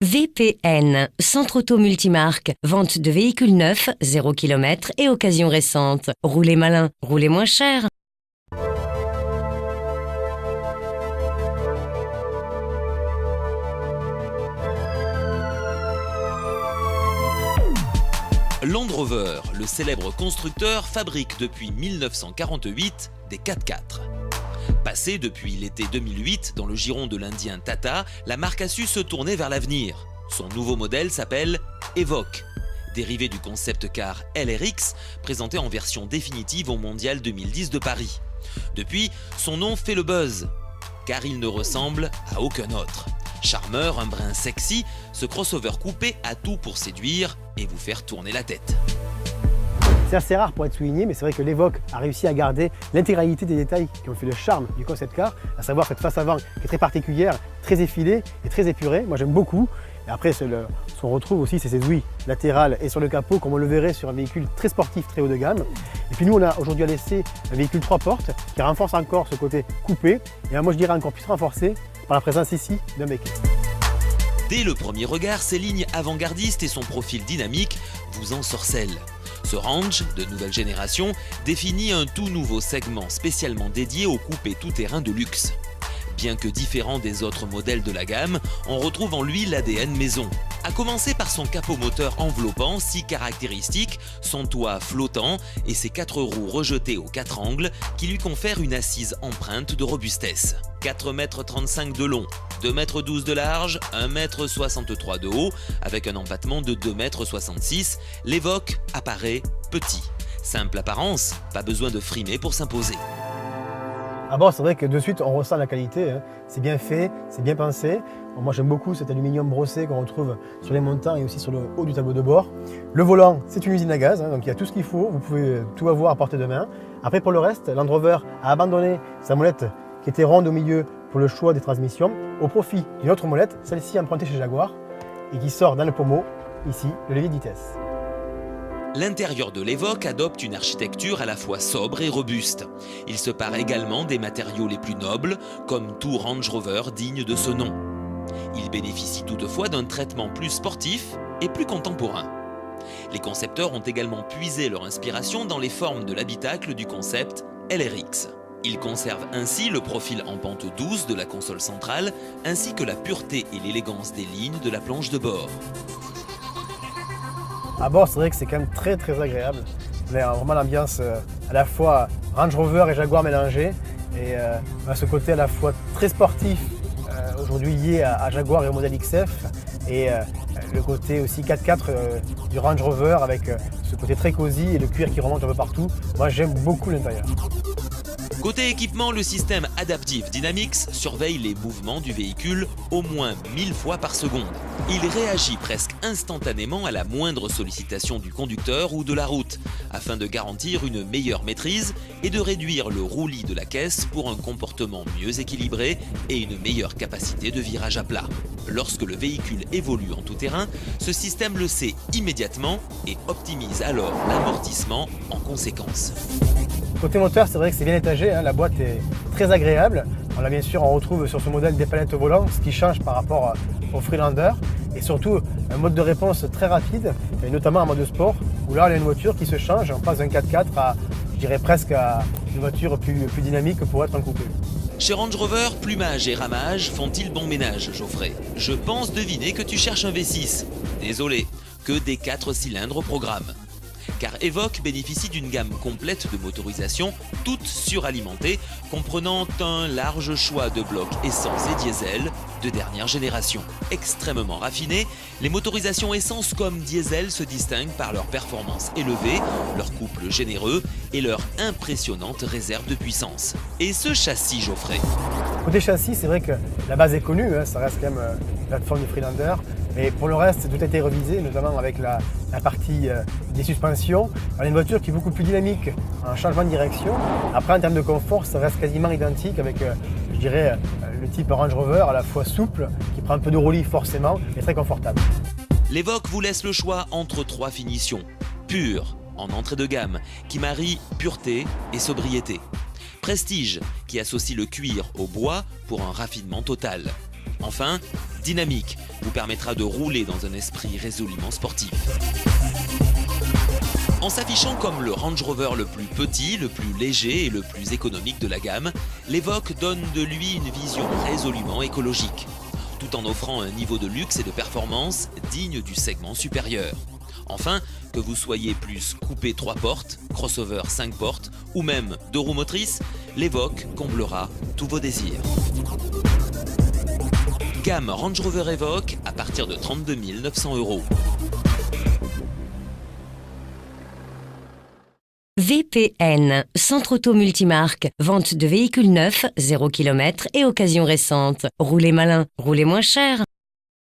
VPN, Centre Auto Multimarque, vente de véhicules neufs, 0 km et occasions récentes. Roulez malin, roulez moins cher. Land Rover, le célèbre constructeur, fabrique depuis 1948 des 4x4. Passée depuis l'été 2008 dans le giron de l'Indien Tata, la marque a su se tourner vers l'avenir. Son nouveau modèle s'appelle Evoque, dérivé du concept car LRX, présenté en version définitive au Mondial 2010 de Paris. Depuis, son nom fait le buzz, car il ne ressemble à aucun autre. Charmeur, un brin sexy, ce crossover coupé a tout pour séduire et vous faire tourner la tête. C'est assez rare pour être souligné, mais c'est vrai que l'Evoque a réussi à garder l'intégralité des détails qui ont fait le charme du concept car, à savoir cette face avant qui est très particulière, très effilée et très épurée. Moi j'aime beaucoup. Et après, ce qu'on retrouve aussi, c'est ces ouïes latérales et sur le capot, comme on le verrait sur un véhicule très sportif, très haut de gamme. Et puis nous, on a aujourd'hui à l'essai un véhicule 3 portes qui renforce encore ce côté coupé. Et moi je dirais encore plus renforcé par la présence ici d'un becquet. Dès le premier regard, ses lignes avant-gardistes et son profil dynamique vous ensorcellent. Ce range de nouvelle génération définit un tout nouveau segment spécialement dédié aux coupés tout-terrain de luxe. Bien que différent des autres modèles de la gamme, on retrouve en lui l'ADN maison. À commencer par son capot moteur enveloppant si caractéristique, son toit flottant et ses 4 roues rejetées aux 4 angles qui lui confèrent une assise empreinte de robustesse. 4,35 m de long, 2,12 m de large, 1,63 m de haut, avec un empattement de 2,66 m, l'Evoque apparaît petit. Simple apparence, pas besoin de frimer pour s'imposer. Ah bon, c'est vrai que de suite on ressent la qualité, hein. C'est bien fait, c'est bien pensé. Bon, moi j'aime beaucoup cet aluminium brossé qu'on retrouve sur les montants et aussi sur le haut du tableau de bord. Le volant, c'est une usine à gaz, hein, donc il y a tout ce qu'il faut, vous pouvez tout avoir à portée de main. Après pour le reste, Land Rover a abandonné sa molette qui était ronde au milieu pour le choix des transmissions, au profit d'une autre molette, celle-ci empruntée chez Jaguar, et qui sort dans le pommeau, ici, le levier de vitesse. L'intérieur de l'Evoque adopte une architecture à la fois sobre et robuste. Il se pare également des matériaux les plus nobles, comme tout Range Rover digne de ce nom. Il bénéficie toutefois d'un traitement plus sportif et plus contemporain. Les concepteurs ont également puisé leur inspiration dans les formes de l'habitacle du concept LRX. Ils conservent ainsi le profil en pente douce de la console centrale, ainsi que la pureté et l'élégance des lignes de la planche de bord. À bord, c'est vrai que c'est quand même très agréable. On a vraiment l'ambiance à la fois Range Rover et Jaguar mélangés. Et on a ce côté à la fois très sportif, aujourd'hui lié à Jaguar et au modèle XF. Et le côté aussi 4x4 du Range Rover avec ce côté très cosy et le cuir qui remonte un peu partout. Moi j'aime beaucoup l'intérieur. Côté équipement, le système Adaptive Dynamics surveille les mouvements du véhicule au moins 1000 fois par seconde. Il réagit presque instantanément à la moindre sollicitation du conducteur ou de la route, afin de garantir une meilleure maîtrise et de réduire le roulis de la caisse pour un comportement mieux équilibré et une meilleure capacité de virage à plat. Lorsque le véhicule évolue en tout terrain, ce système le sait immédiatement et optimise alors l'amortissement en conséquence. Côté moteur, c'est vrai que c'est bien étagé, hein, la boîte est très agréable. On bien sûr, on retrouve sur ce modèle des palettes au volant, ce qui change par rapport au Freelander. Et surtout, un mode de réponse très rapide, et notamment en mode sport, où là, on a une voiture qui se change, on passe d'un 4x4 à, je dirais presque à une voiture plus dynamique pour être en coupé. Chez Range Rover, plumage et ramage font-ils bon ménage, Geoffrey? Je pense deviner que tu cherches un V6. Désolé, que des 4 cylindres au programme. Car Evoque bénéficie d'une gamme complète de motorisations, toutes suralimentées, comprenant un large choix de blocs essence et diesel de dernière génération. Extrêmement raffinés, les motorisations essence comme diesel se distinguent par leur performance élevée, leur couple généreux et leur impressionnante réserve de puissance. Et ce châssis, Geoffrey? Côté châssis, c'est vrai que la base est connue, hein, ça reste quand même la plateforme du Freelander. Mais pour le reste, tout a été revisé, notamment avec la partie des suspensions. On a une voiture qui est beaucoup plus dynamique en changement de direction. Après, en termes de confort, ça reste quasiment identique avec, je dirais, le type Range Rover à la fois souple, qui prend un peu de roulis forcément, et très confortable. L'Evoque vous laisse le choix entre 3 finitions. Pure, en entrée de gamme, qui marie pureté et sobriété. Prestige, qui associe le cuir au bois pour un raffinement total. Enfin, dynamique, vous permettra de rouler dans un esprit résolument sportif. En s'affichant comme le Range Rover le plus petit, le plus léger et le plus économique de la gamme, l'Evoque donne de lui une vision résolument écologique, tout en offrant un niveau de luxe et de performance digne du segment supérieur. Enfin, que vous soyez plus coupé 3 portes, crossover 5 portes ou même 2 roues motrices, l'Evoque comblera tous vos désirs. Gamme Range Rover Evoque à partir de 32 900 €. VPN, Centre Auto Multimarque, vente de véhicules neufs, 0 km et occasion récente. Roulez malin, roulez moins cher.